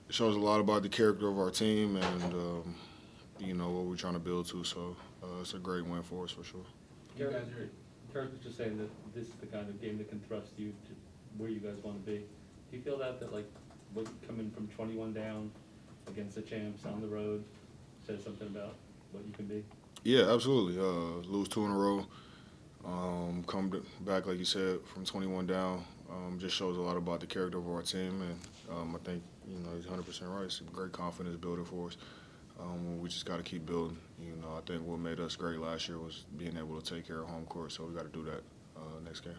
it shows a lot about the character of our team and what we're trying to build to. So it's a great win for us for sure. You guys are. Kirk was just saying that this is the kind of game that can thrust you to where you guys want to be. Do you feel that like coming from 21 down against the champs on the road says something about what you can be? Yeah, absolutely. Lose two in a row. Back, like you said, from 21 down, just shows a lot about the character of our team, and I think he's 100% right. It's a great confidence builder for us. We just got to keep building. I think what made us great last year was being able to take care of home court, so we got to do that next game.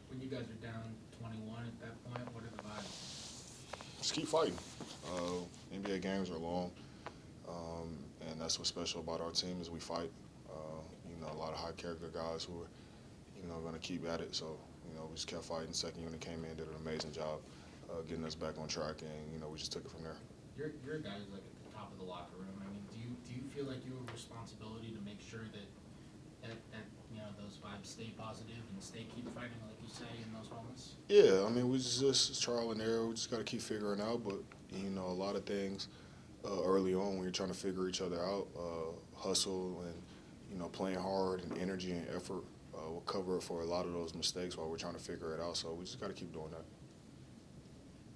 When you guys are down 21 at that point, what are the vibes? Just keep fighting. NBA games are long, and that's what's special about our team is we fight. A lot of high character guys who are going to keep at it. So, we just kept fighting. Second unit came in, did an amazing job getting us back on track, and, we just took it from there. Your guys like at the top of the locker room. I mean, do you feel like you have a responsibility to make sure that those vibes stay positive and keep fighting, like you say, in those moments? Yeah, I mean, we just it's trial and error. We just got to keep figuring out. But, a lot of things early on when you're trying to figure each other out, hustle and, playing hard and energy and effort will cover it for a lot of those mistakes while we're trying to figure it out. So we just got to keep doing that.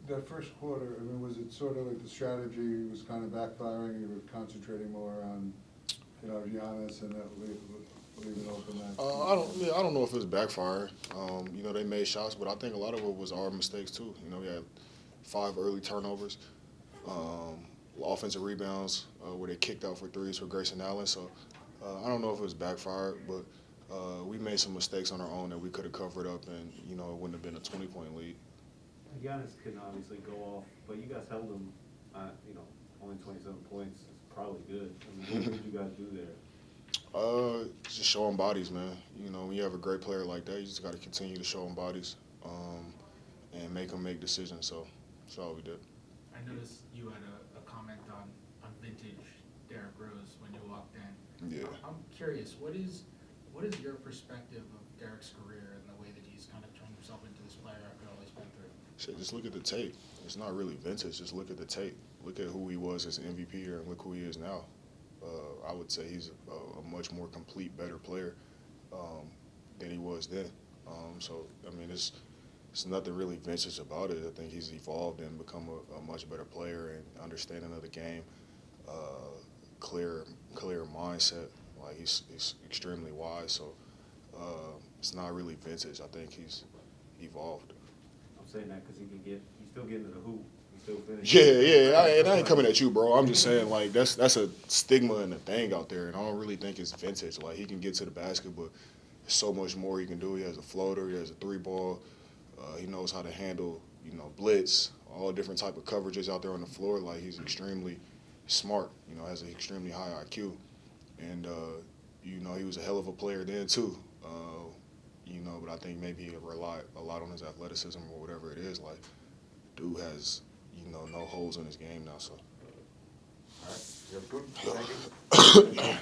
That first quarter, I mean, was it sort of like the strategy was kind of backfiring? You were concentrating more on, Giannis and leave it open. I don't know if it was backfiring. They made shots, but I think a lot of it was our mistakes too. We had 5 early turnovers, offensive rebounds where they kicked out for threes for Grayson Allen. So I don't know if it was backfired, but we made some mistakes on our own that we could have covered up, and it wouldn't have been a 20-point lead. Giannis can obviously go off, but you guys held him, only 27 points. It's probably good. I mean, what did you guys do there? Just showing bodies, man. When you have a great player like that, you just got to continue to show them bodies and make them make decisions. So that's all we did. I noticed you had a comment on vintage Derrick Rose when you walked in. Yeah. I'm curious, what is your perspective of Derrick's career and the way that he's kind of turned himself into this player after all he's been through? Shit, just look at the tape. It's not really vintage. Just look at the tape. Look at who he was as an MVP here and look who he is now. I would say he's a much more complete, better player than he was then. It's nothing really vintage about it. I think he's evolved and become a much better player and understanding of the game, clear mindset. Like he's extremely wise. So it's not really vintage. I think he's evolved. I'm saying that because he's still getting to the hoop. He's still finishing. Yeah. I ain't coming at you, bro. I'm just saying, like, that's a stigma and a thing out there, and I don't really think it's vintage. Like, he can get to the basket, but there's so much more he can do. He has a floater. He has a 3-ball. He knows how to handle, blitz, all different type of coverages out there on the floor. Like, he's extremely smart, has an extremely high IQ. And, he was a hell of a player then, too. But I think maybe he relied a lot on his athleticism or whatever it is. Like, dude has, no holes in his game now. So. All right. You have a good. Thank you.